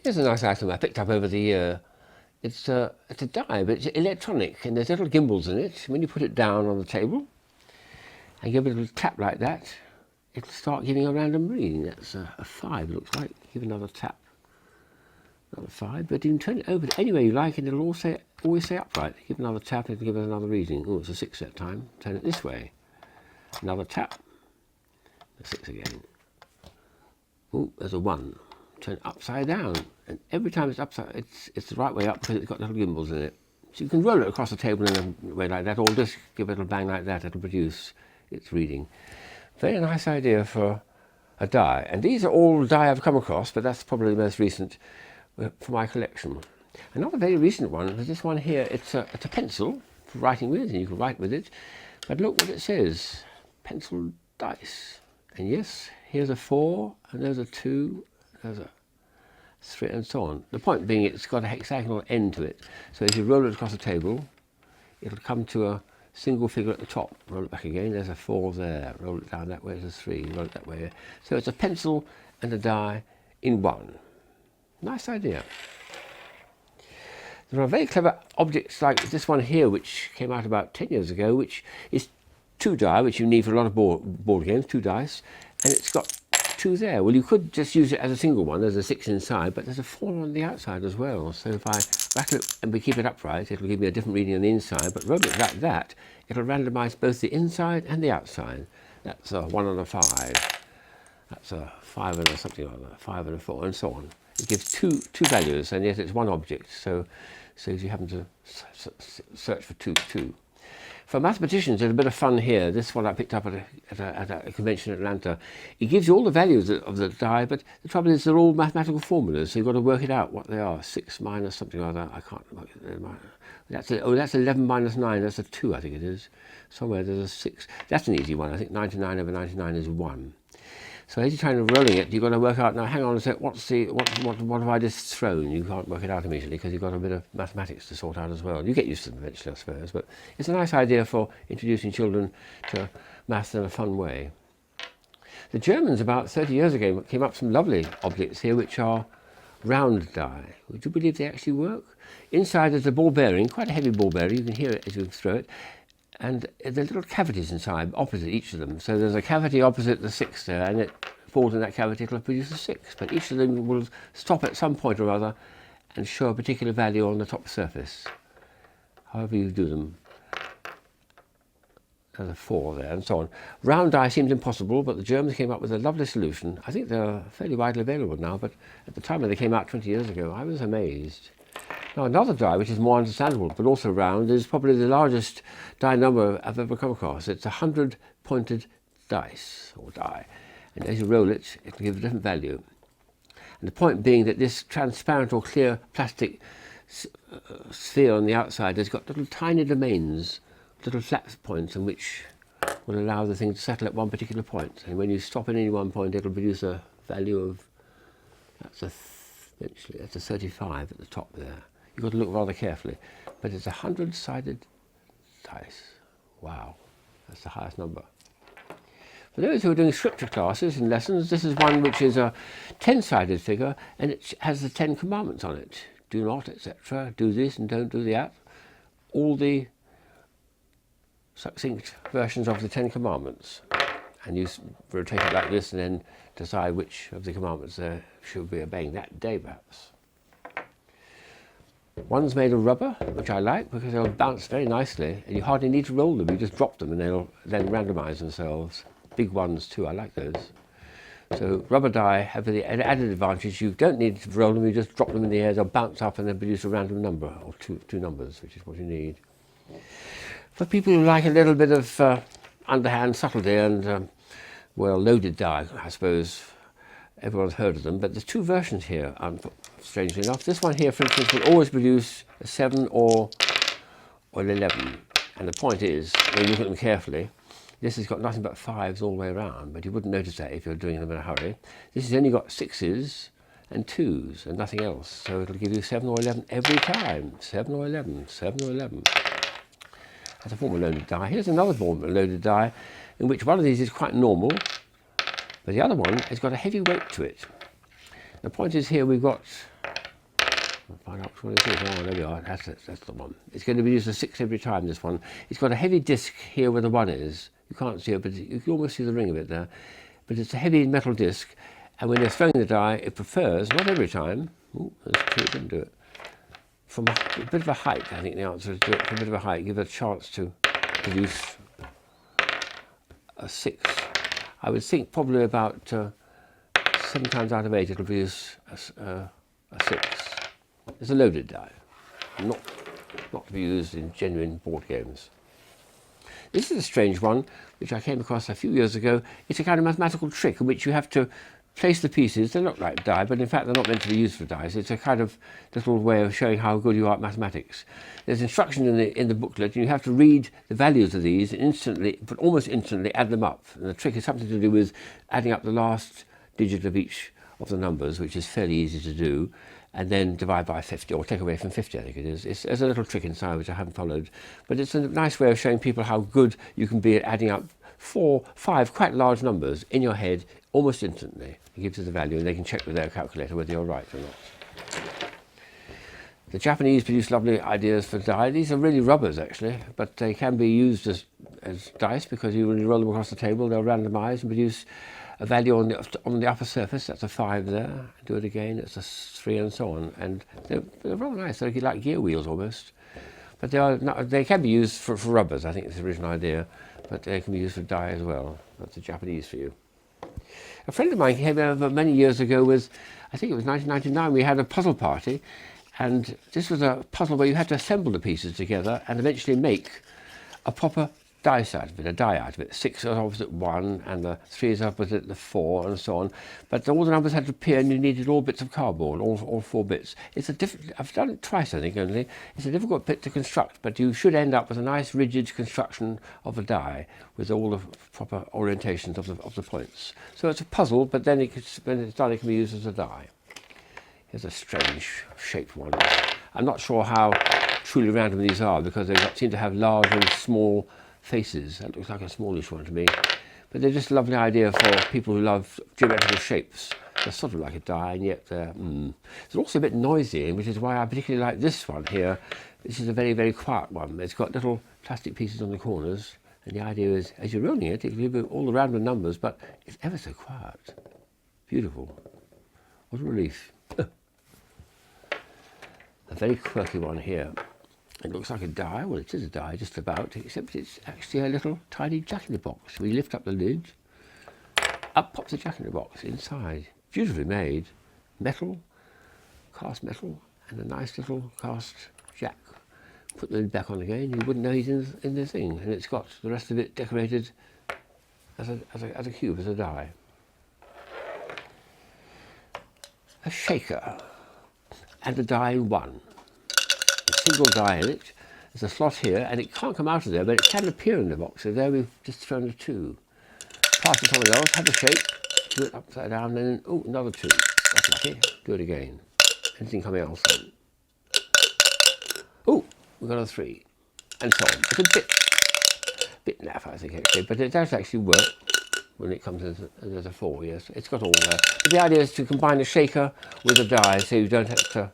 Here's a nice item I picked up over the year. It's a die, but it's electronic, and there's little gimbals in it. When you put it down on the table and give it a little tap like that, it'll start giving a random reading. That's a 5, it looks like. Give another tap. Another 5, but you can turn it over any way you like, and it'll always say upright. Give another tap, it'll give it another reading. Oh, it's a 6 that time. Turn it this way. Another tap. A 6 again. Oh, there's a 1. Turn it upside down, and every time it's upside, it's the right way up because it's got little gimbals in it. So you can roll it across the table in a way like that, or just give it a little bang like that. It'll produce its reading. Very nice idea for a die, and these are all die I've come across, but that's probably the most recent for my collection. Another very recent one is this one here. It's a pencil for writing with, and you can write with it. But look what it says: pencil dice. And yes, here's a 4, and there's a 2, there's a 3, and so on. The point being, it's got a hexagonal end to it. So as you roll it across the table, it'll come to a single figure at the top. Roll it back again, there's a 4 there. Roll it down that way, there's a 3. Roll it that way. So it's a pencil and a die in one. Nice idea. There are very clever objects like this one here, which came out about 10 years ago, which is 2 die, which you need for a lot of board games, 2 dice, and it's got 2 there. Well, you could just use it as a single one. There's a 6 inside, but there's a 4 on the outside as well. So if I rattle it and we keep it upright, it'll give me a different reading on the inside, but roll it like that, it'll randomize both the inside and the outside. That's a 1 and a 5. That's a 5 and a something like that, 5 and a 4, and so on. It gives two values, and yet it's one object, so you happen to search for two. For mathematicians, there's a bit of fun here. This one I picked up at a convention in Atlanta. It gives you all the values of the die, but the trouble is they're all mathematical formulas, so you've got to work it out what they are. 6 minus something like that. I can't work it out. That's 11 minus 9. That's a 2, I think it is. Somewhere there's a 6. That's an easy one. I think 99 over 99 is 1. So as you're trying to rolling it, you've got to work out, now hang on a sec, what have I just thrown? You can't work it out immediately because you've got a bit of mathematics to sort out as well. You get used to them eventually, I suppose, but it's a nice idea for introducing children to maths in a fun way. The Germans about 30 years ago came up with some lovely objects here which are round die. Would you believe they actually work? Inside there's a ball bearing, quite a heavy ball bearing, you can hear it as you throw it. And there are little cavities inside, opposite each of them. So there's a cavity opposite the 6 there, and it falls in that cavity, it'll produce a 6. But each of them will stop at some point or other and show a particular value on the top surface. However you do them. There's a 4 there, and so on. Round die seems impossible, but the Germans came up with a lovely solution. I think they're fairly widely available now, but at the time when they came out 20 years ago, I was amazed. Now another die, which is more understandable, but also round, is probably the largest die number I've ever come across. It's 100 pointed dice, or die. And as you roll it, it'll give a different value. And the point being that this transparent or clear plastic sphere on the outside has got little tiny domains, little flat points, in which will allow the thing to settle at one particular point. And when you stop at any one point, it'll produce a value of, that's a 35 at the top there. You've got to look rather carefully, but it's 100-sided dice. Wow, that's the highest number. For those who are doing scripture classes and lessons, this is one which is a 10-sided figure, and it has the 10 commandments on it. Do not, etc. Do this and don't do that. All the succinct versions of the 10 commandments. And you rotate it like this and then decide which of the commandments there should be obeying that day, perhaps. One's made of rubber, which I like because they'll bounce very nicely, and you hardly need to roll them. You just drop them and they'll then randomize themselves. Big ones too, I like those. So rubber die have the added advantage, you don't need to roll them, you just drop them in the air, they'll bounce up and then produce a random number, or two numbers, which is what you need. For people who like a little bit of underhand subtlety and, well, loaded die, I suppose, everyone's heard of them, but there's 2 versions here, strangely enough. This one here, for instance, will always produce a 7 or an 11. And the point is, when you look at them carefully, this has got nothing but 5s all the way around, but you wouldn't notice that if you're doing them in a hurry. This has only got 6s and 2s and nothing else, so it'll give you 7 or 11 every time. 7 or 11, 7 or 11. That's a form of loaded die. Here's another form of loaded die, in which one of these is quite normal, but the other one has got a heavy weight to it. The point is here we've got I'll find out which one it is. Oh, there we are. That's it. That's the one. It's going to be used as 6 every time, this one. It's got a heavy disc here where the 1 is. You can't see it, but you can almost see the ring of it there. But it's a heavy metal disc, and when you're throwing the die, it prefers, not every time, ooh, there's 2, it didn't do it, from a bit of a height. I think the answer is do it from a bit of a height, give it a chance to produce a 6. I would think probably about 7 times out of 8 it'll produce a 6. It's a loaded die, not to be used in genuine board games. This is a strange one, which I came across a few years ago. It's a kind of mathematical trick in which you have to place the pieces. They look like die, but in fact they're not meant to be used for dice. It's a kind of little way of showing how good you are at mathematics. There's instruction in the booklet, and you have to read the values of these and instantly, but almost instantly, add them up. And the trick is something to do with adding up the last digit of each of the numbers, which is fairly easy to do, and then divide by 50, or take away from 50, I think it is. There's a little trick inside which I haven't followed, but it's a nice way of showing people how good you can be at adding up 4, 5 quite large numbers in your head almost instantly. It gives you the value, and they can check with their calculator whether you're right or not. The Japanese produce lovely ideas for die. These are really rubbers, actually, but they can be used as dice, because you when you roll them across the table, they'll randomise and produce a value on the upper surface. That's a 5 there. Do it again, it's a 3, and so on. And they're rather nice. They're like gear wheels almost. But they can be used for rubbers. I think it's the original idea. But they can be used for die as well. That's the Japanese for you. A friend of mine came over many years ago with, I think it was 1999. We had a puzzle party, and this was a puzzle where you had to assemble the pieces together and eventually make a proper dice out of it, a die out of it. 6 is opposite 1, and the 3 is opposite the 4, and so on. But all the numbers had to appear, and you needed all bits of cardboard, all 4 bits. I've done it twice, I think, only. It's a difficult bit to construct, but you should end up with a nice rigid construction of a die with all the proper orientations of the points. So it's a puzzle, but then when it's done, it can be used as a die. Here's a strange shaped one. I'm not sure how truly random these are, because they seem to have large and small faces. That looks like a smallish one to me, but they're just a lovely idea for people who love geometrical shapes. They're sort of like a die, and yet they're also a bit noisy, which is why I particularly like this one here. This is a very, very quiet one. It's got little plastic pieces on the corners, and the idea is, as you're rolling it, it can give you all the random numbers, but it's ever so quiet. Beautiful. What a relief. A very quirky one here. It looks like a die. Well, it is a die, just about, except it's actually a little tiny jack-in-the-box. We lift up the lid, up pops the jack-in-the-box inside. Beautifully made. Metal, cast metal, and a nice little cast jack. Put the lid back on again, you wouldn't know he's in the thing. And it's got the rest of it decorated as a cube, as a die. A shaker, and a die in one. Single die in it. There's a slot here, and it can't come out of there, but it can appear in the box. So there we've just thrown a 2. Pass it to someone else, have a shake, do it upside down, and then, oh, another 2. That's lucky. Do it again. Anything coming else on? Oh, we've got a 3. And so on. It's a bit naff, I think, actually, but it does actually work when it comes as a 4, yes. It's got all there. But the idea is to combine a shaker with a die, so you don't have to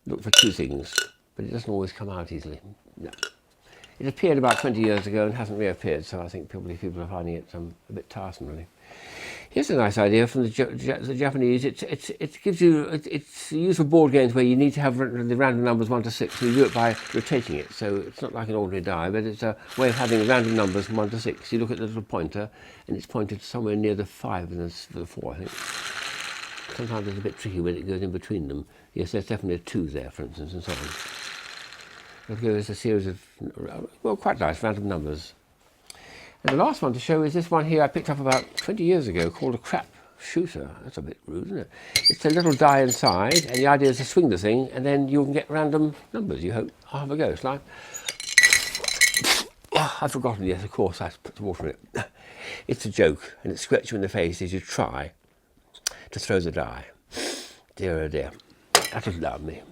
look for 2 things. But it doesn't always come out easily. No. It appeared about 20 years ago and hasn't reappeared, so I think probably people are finding it a bit tiresome, really. Here's a nice idea from the Japanese. It gives you, it's used for board games where you need to have the random numbers 1 to 6, so you do it by rotating it. So it's not like an ordinary die, but it's a way of having random numbers from 1 to 6. You look at the little pointer, and it's pointed somewhere near the 5 and the 4, I think. Sometimes it's a bit tricky when it goes in between them. Yes, there's definitely a 2 there, for instance, and so on. There's a series of, well, quite nice random numbers. And the last one to show is this one here I picked up about 20 years ago, called a crap shooter. That's a bit rude, isn't it? It's a little die inside, and the idea is to swing the thing, and then you can get random numbers, you hope. I'll have a go. It's like, I've forgotten, yes, of course, I put the water in it. It's a joke, and it squirts you in the face as you try to throw the die. Dear oh dear, that was lovely.